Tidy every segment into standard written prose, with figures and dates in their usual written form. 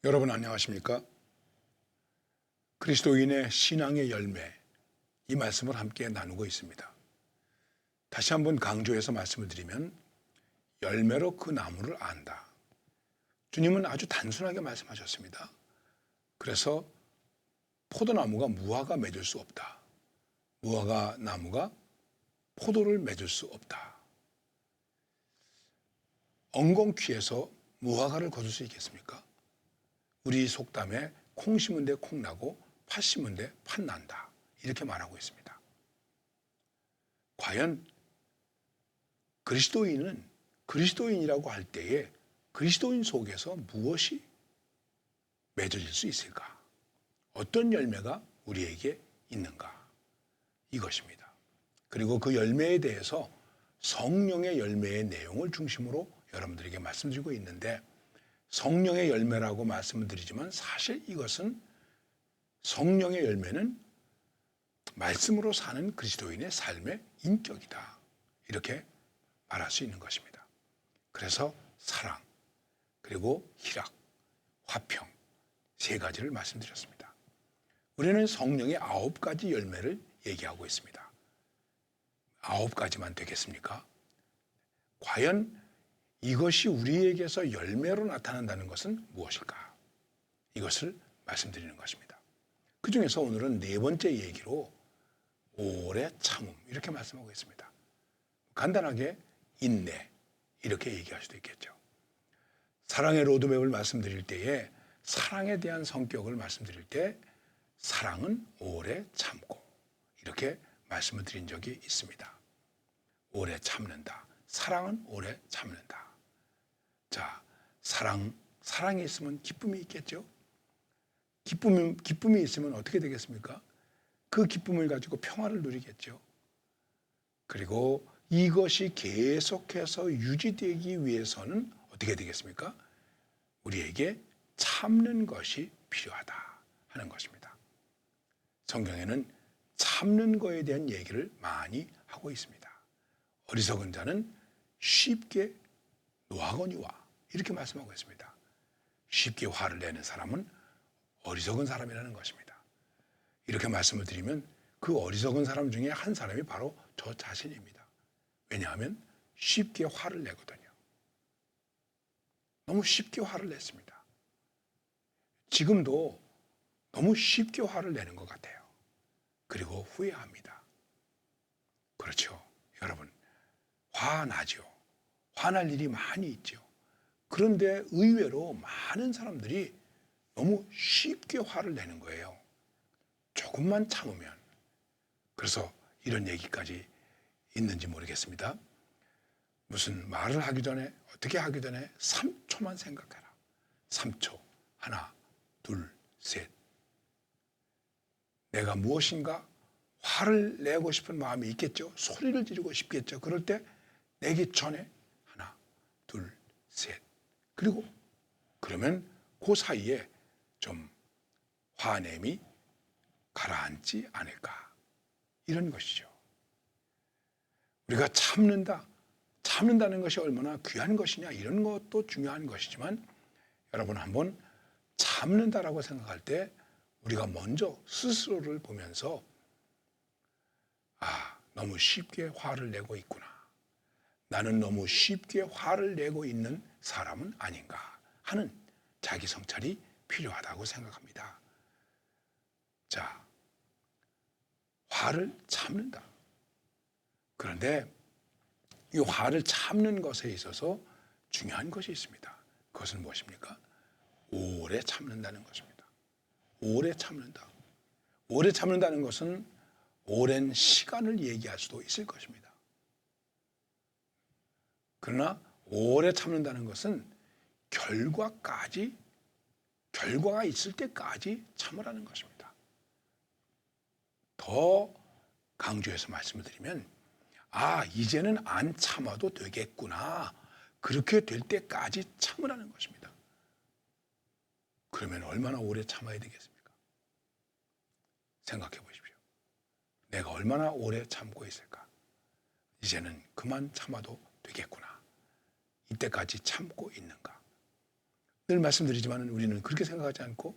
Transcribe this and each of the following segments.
여러분 안녕하십니까? 그리스도인의 신앙의 열매, 이 말씀을 함께 나누고 있습니다. 다시 한번 강조해서 말씀을 드리면 열매로 그 나무를 안다. 주님은 아주 단순하게 말씀하셨습니다. 그래서 포도나무가 무화과 맺을 수 없다. 무화과 나무가 포도를 맺을 수 없다. 엉겅퀴에서 무화과를 거둘 수 있겠습니까? 우리 속담에 콩 심은 데 콩 나고 팥 심은 데 팥 난다. 이렇게 말하고 있습니다. 과연 그리스도인은 그리스도인이라고 할 때에 그리스도인 속에서 무엇이 맺어질 수 있을까? 어떤 열매가 우리에게 있는가? 이것입니다. 그리고 그 열매에 대해서 성령의 열매의 내용을 중심으로 여러분들에게 말씀드리고 있는데, 성령의 열매라고 말씀을 드리지만 사실 이것은 성령의 열매는 말씀으로 사는 그리스도인의 삶의 인격이다. 이렇게 말할 수 있는 것입니다. 그래서 사랑, 그리고 희락, 화평, 세 가지를 말씀드렸습니다. 우리는 성령의 9가지 열매를 얘기하고 있습니다. 9가지만 되겠습니까? 과연 이것이 우리에게서 열매로 나타난다는 것은 무엇일까? 이것을 말씀드리는 것입니다. 그 중에서 오늘은 4번째 얘기로 오래 참음, 이렇게 말씀하고 있습니다. 간단하게 인내, 이렇게 얘기할 수도 있겠죠. 사랑의 로드맵을 말씀드릴 때에 사랑에 대한 성격을 말씀드릴 때 사랑은 오래 참고, 이렇게 말씀을 드린 적이 있습니다. 오래 참는다. 사랑은 오래 참는다. 자, 사랑이 있으면 기쁨이 있겠죠? 기쁨이 있으면 어떻게 되겠습니까? 그 기쁨을 가지고 평화를 누리겠죠. 그리고 이것이 계속해서 유지되기 위해서는 어떻게 되겠습니까? 우리에게 참는 것이 필요하다 하는 것입니다. 성경에는 참는 것에 대한 얘기를 많이 하고 있습니다. 어리석은 자는 쉽게 노하거니와, 이렇게 말씀하고 있습니다. 쉽게 화를 내는 사람은 어리석은 사람이라는 것입니다. 이렇게 말씀을 드리면 그 어리석은 사람 중에 한 사람이 바로 저 자신입니다. 왜냐하면 쉽게 화를 내거든요. 너무 쉽게 화를 냈습니다. 지금도 너무 쉽게 화를 내는 것 같아요. 그리고 후회합니다. 그렇죠. 여러분, 화나죠. 화날 일이 많이 있죠. 그런데 의외로 많은 사람들이 너무 쉽게 화를 내는 거예요. 조금만 참으면. 그래서 이런 얘기까지 있는지 모르겠습니다. 무슨 말을 하기 전에, 어떻게 하기 전에 3초만 생각해라. 3초. 하나, 둘, 셋. 내가 무엇인가 화를 내고 싶은 마음이 있겠죠. 소리를 지르고 싶겠죠. 그럴 때 내기 전에 하나, 둘, 셋. 그리고 그러면 그 사이에 좀 화냄이 가라앉지 않을까. 이런 것이죠. 우리가 참는다는 것이 얼마나 귀한 것이냐, 이런 것도 중요한 것이지만, 여러분 한번 참는다라고 생각할 때 우리가 먼저 스스로를 보면서 너무 쉽게 화를 내고 있구나. 나는 너무 쉽게 화를 내고 있는 사람은 아닌가 하는 자기 성찰이 필요하다고 생각합니다. 자, 화를 참는다. 그런데 이 화를 참는 것에 있어서 중요한 것이 있습니다. 그것은 무엇입니까? 오래 참는다는 것입니다. 오래 참는다. 오래 참는다는 것은 오랜 시간을 얘기할 수도 있을 것입니다. 그러나 오래 참는다는 것은 결과가 있을 때까지 참으라는 것입니다. 더 강조해서 말씀을 드리면, 이제는 안 참아도 되겠구나. 그렇게 될 때까지 참으라는 것입니다. 그러면 얼마나 오래 참아야 되겠습니까? 생각해 보십시오. 내가 얼마나 오래 참고 있을까? 이제는 그만 참아도 되겠구나. 이때까지 참고 있는가? 늘 말씀드리지만 우리는 그렇게 생각하지 않고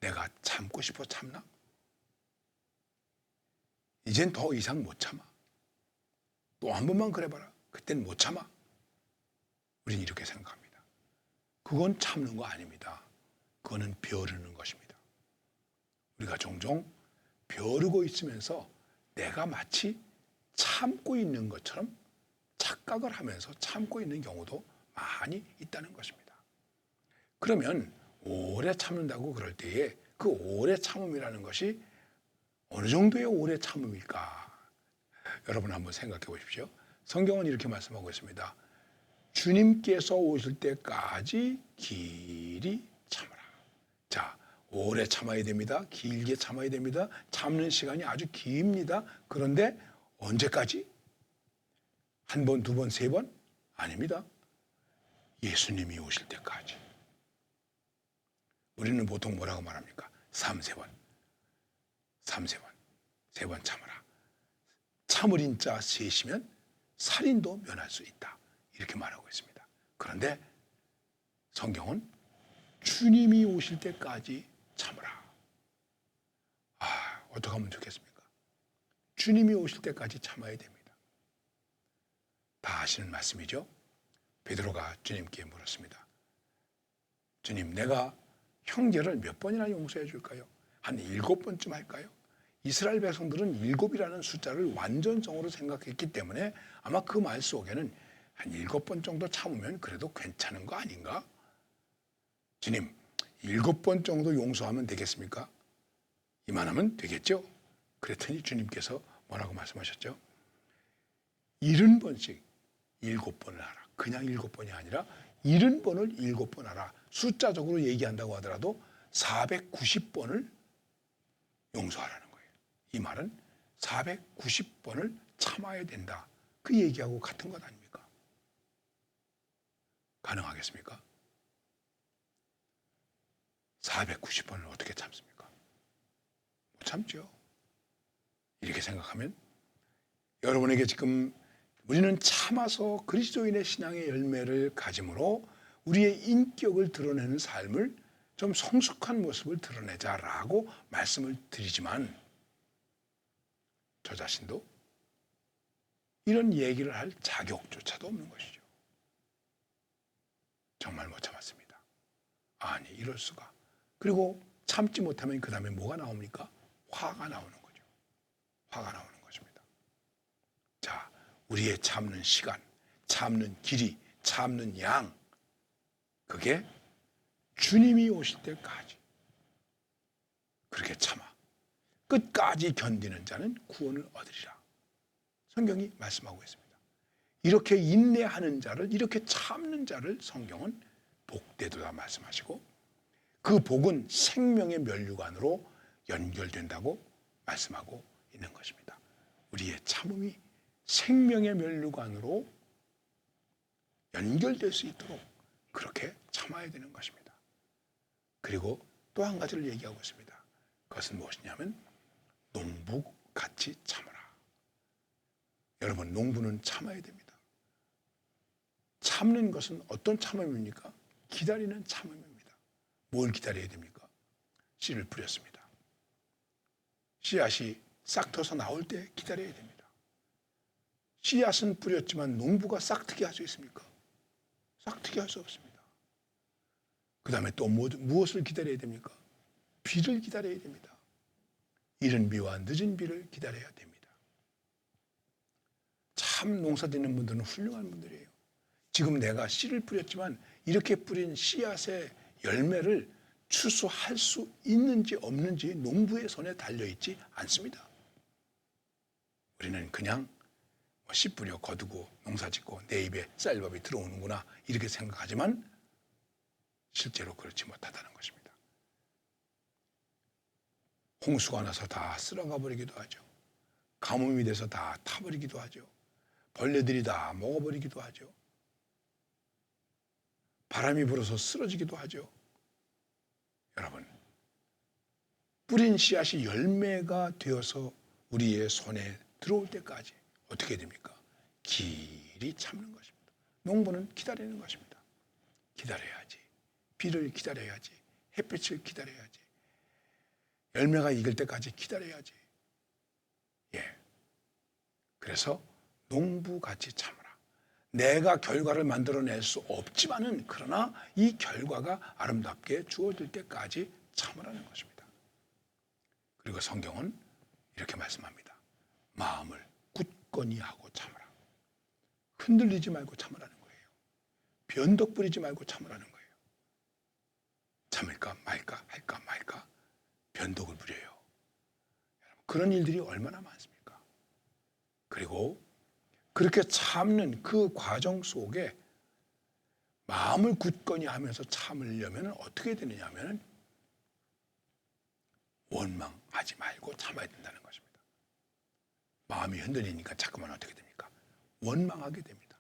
내가 참고 싶어 참나? 이젠 더 이상 못 참아. 또 한 번만 그래봐라. 그땐 못 참아. 우리는 이렇게 생각합니다. 그건 참는 거 아닙니다. 그거는 벼르는 것입니다. 우리가 종종 벼르고 있으면서 내가 마치 참고 있는 것처럼 착각을 하면서 참고 있는 경우도 많이 있다는 것입니다. 그러면 오래 참는다고 그럴 때에 그 오래 참음이라는 것이 어느 정도의 오래 참음일까? 여러분 한번 생각해 보십시오. 성경은 이렇게 말씀하고 있습니다. 주님께서 오실 때까지 길이 참으라. 자, 오래 참아야 됩니다. 길게 참아야 됩니다. 참는 시간이 아주 깁니다. 그런데 언제까지? 한 번, 두 번, 세 번? 아닙니다. 예수님이 오실 때까지. 우리는 보통 뭐라고 말합니까? 3세번. 3세번. 3번 참으라. 참을인 자 셋이면 살인도 면할 수 있다. 이렇게 말하고 있습니다. 그런데 성경은 주님이 오실 때까지 참으라. 어떻게 하면 좋겠습니까? 주님이 오실 때까지 참아야 됩니다. 다 아시는 말씀이죠? 베드로가 주님께 물었습니다. 주님, 내가 형제를 몇 번이나 용서해 줄까요? 한 7번쯤 할까요? 이스라엘 백성들은 7이라는 숫자를 완전성으로 생각했기 때문에 아마 그 말 속에는 한 7번 정도 참으면 그래도 괜찮은 거 아닌가? 주님, 7번 정도 용서하면 되겠습니까? 이만하면 되겠죠? 그랬더니 주님께서 뭐라고 말씀하셨죠? 70번씩 7번을 하라. 그냥 7번이 아니라 70번을 7번 하라. 숫자적으로 얘기한다고 하더라도 490번을 용서하라는 거예요. 이 말은 490번을 참아야 된다. 그 얘기하고 같은 것 아닙니까? 가능하겠습니까? 490번을 어떻게 참습니까? 못 참죠. 이렇게 생각하면 여러분에게 지금 우리는 참아서 그리스도인의 신앙의 열매를 가짐으로 우리의 인격을 드러내는 삶을 좀 성숙한 모습을 드러내자라고 말씀을 드리지만 저 자신도 이런 얘기를 할 자격조차도 없는 것이죠. 정말 못 참았습니다. 아니, 이럴 수가. 그리고 참지 못하면 그 다음에 뭐가 나옵니까? 화가 나오는 거죠. 화가 나오는 것입니다. 자, 우리의 참는 시간, 참는 길이, 참는 양, 그게 주님이 오실 때까지 그렇게 참아 끝까지 견디는 자는 구원을 얻으리라. 성경이 말씀하고 있습니다. 이렇게 인내하는 자를, 이렇게 참는 자를 성경은 복되도다 말씀하시고 그 복은 생명의 면류관으로 연결된다고 말씀하고 있는 것입니다. 우리의 참음이 생명의 면류관으로 연결될 수 있도록 그렇게 참아야 되는 것입니다. 그리고 또 한 가지를 얘기하고 있습니다. 그것은 무엇이냐면 농부같이 참으라. 여러분, 농부는 참아야 됩니다. 참는 것은 어떤 참음입니까? 기다리는 참음입니다. 뭘 기다려야 됩니까? 씨를 뿌렸습니다. 씨앗이 싹 터서 나올 때 기다려야 됩니다. 씨앗은 뿌렸지만 농부가 싹트게 할 수 있습니까? 싹트게 할 수 없습니다. 그 다음에 또 무엇을 기다려야 됩니까? 비를 기다려야 됩니다. 이른 비와 늦은 비를 기다려야 됩니다. 참 농사 짓는 분들은 훌륭한 분들이에요. 지금 내가 씨를 뿌렸지만 이렇게 뿌린 씨앗의 열매를 추수할 수 있는지 없는지 농부의 손에 달려있지 않습니다. 우리는 그냥 씨 뿌려 거두고 농사 짓고 내 입에 쌀밥이 들어오는구나 이렇게 생각하지만 실제로 그렇지 못하다는 것입니다. 홍수가 나서 다 쓸어가 버리기도 하죠. 가뭄이 돼서 다 타버리기도 하죠. 벌레들이 다 먹어버리기도 하죠. 바람이 불어서 쓰러지기도 하죠. 여러분, 뿌린 씨앗이 열매가 되어서 우리의 손에 들어올 때까지 어떻게 됩니까? 길이 참는 것입니다. 농부는 기다리는 것입니다. 기다려야지. 비를 기다려야지. 햇빛을 기다려야지. 열매가 익을 때까지 기다려야지. 예. 그래서 농부같이 참으라. 내가 결과를 만들어낼 수 없지만은 그러나 이 결과가 아름답게 주어질 때까지 참으라는 것입니다. 그리고 성경은 이렇게 말씀합니다. 마음을 굳건히 하고 참으라. 흔들리지 말고 참으라는 거예요. 변덕 부리지 말고 참으라는 거예요. 참을까 말까 할까 말까 변덕을 부려요. 그런 일들이 얼마나 많습니까? 그리고 그렇게 참는 그 과정 속에 마음을 굳건히 하면서 참으려면 어떻게 되느냐 하면 원망하지 말고 참아야 된다는 것입니다. 마음이 흔들리니까 자꾸만 어떻게 됩니까? 원망하게 됩니다.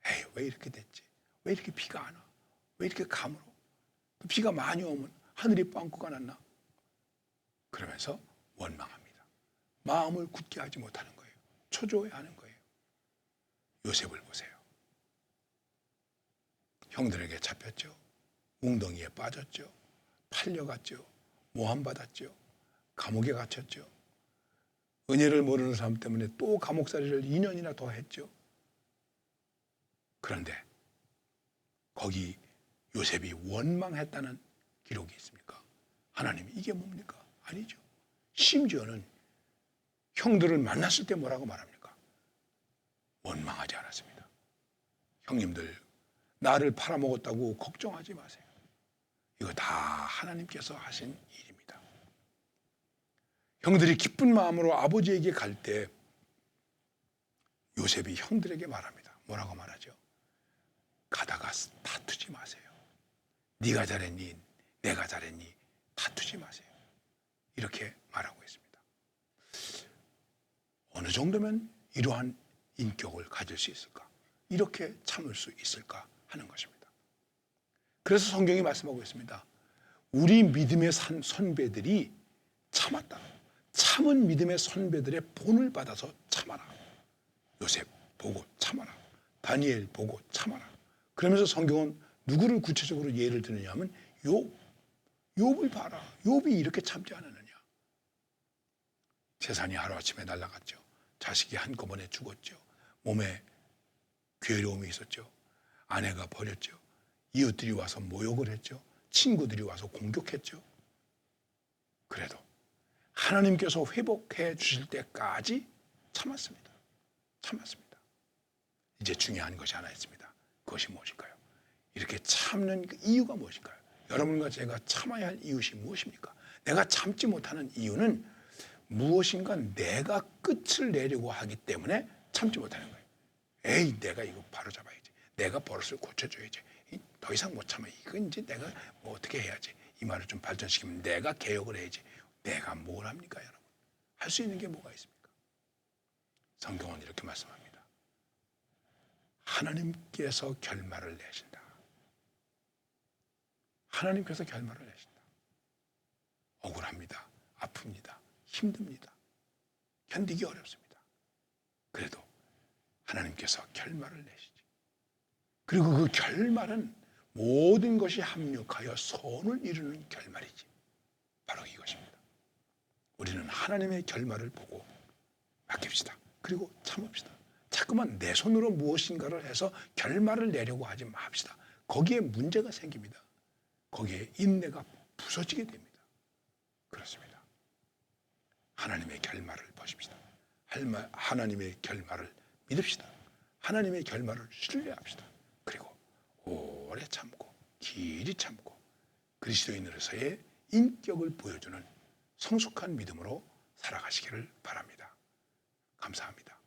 에이, 왜 이렇게 됐지? 왜 이렇게 비가 안 와? 왜 이렇게 가물어? 비가 많이 오면 하늘이 빵꾸가 났나? 그러면서 원망합니다. 마음을 굳게 하지 못하는 거예요. 초조해하는 거예요. 요셉을 보세요. 형들에게 잡혔죠. 웅덩이에 빠졌죠. 팔려갔죠. 모함받았죠. 감옥에 갇혔죠. 은혜를 모르는 사람 때문에 또 감옥살이를 2년이나 더 했죠. 그런데 거기 요셉이 원망했다는 기록이 있습니까? 하나님이 이게 뭡니까? 아니죠. 심지어는 형들을 만났을 때 뭐라고 말합니까? 원망하지 않았습니다. 형님들 나를 팔아먹었다고 걱정하지 마세요. 이거 다 하나님께서 하신 일입니다. 형들이 기쁜 마음으로 아버지에게 갈 때 요셉이 형들에게 말합니다. 뭐라고 말하죠? 가다가 다투지 마세요. 네가 잘했니? 내가 잘했니? 다투지 마세요. 이렇게 말하고 있습니다. 어느 정도면 이러한 인격을 가질 수 있을까? 이렇게 참을 수 있을까 하는 것입니다. 그래서 성경이 말씀하고 있습니다. 우리 믿음의 선배들이 참았다. 참은 믿음의 선배들의 본을 받아서 참아라. 요셉 보고 참아라. 다니엘 보고 참아라. 그러면서 성경은 누구를 구체적으로 예를 드느냐 하면 욥을 봐라. 욥이 이렇게 참지 않았느냐. 재산이 하루아침에 날아갔죠. 자식이 한꺼번에 죽었죠. 몸에 괴로움이 있었죠. 아내가 버렸죠. 이웃들이 와서 모욕을 했죠. 친구들이 와서 공격했죠. 그래도 하나님께서 회복해 주실 때까지 참았습니다. 참았습니다. 이제 중요한 것이 하나 있습니다. 그것이 무엇일까요? 이렇게 참는 그 이유가 무엇일까요? 여러분과 제가 참아야 할 이유이 무엇입니까? 내가 참지 못하는 이유는 무엇인가 내가 끝을 내려고 하기 때문에 참지 못하는 거예요. 에이, 내가 이거 바로 잡아야지. 내가 버릇을 고쳐줘야지. 더 이상 못 참아. 이건 이제 내가 뭐 어떻게 해야지. 이 말을 좀 발전시키면 내가 개혁을 해야지. 내가 뭘 합니까, 여러분? 할 수 있는 게 뭐가 있습니까? 성경은 이렇게 말씀합니다. 하나님께서 결말을 내신다. 하나님께서 결말을 내신다. 억울합니다. 아픕니다. 힘듭니다. 견디기 어렵습니다. 그래도 하나님께서 결말을 내시지. 그리고 그 결말은 모든 것이 합력하여 선을 이루는 결말이지. 바로 이것입니다. 우리는 하나님의 결말을 보고 맡깁시다. 그리고 참읍시다. 자꾸만 내 손으로 무엇인가를 해서 결말을 내려고 하지 맙시다. 거기에 문제가 생깁니다. 거기에 인내가 부서지게 됩니다. 그렇습니다. 하나님의 결말을 보십시다. 하나님의 결말을 믿읍시다. 하나님의 결말을 신뢰합시다. 그리고 오래 참고 길이 참고 그리스도인으로서의 인격을 보여주는 성숙한 믿음으로 살아가시기를 바랍니다. 감사합니다.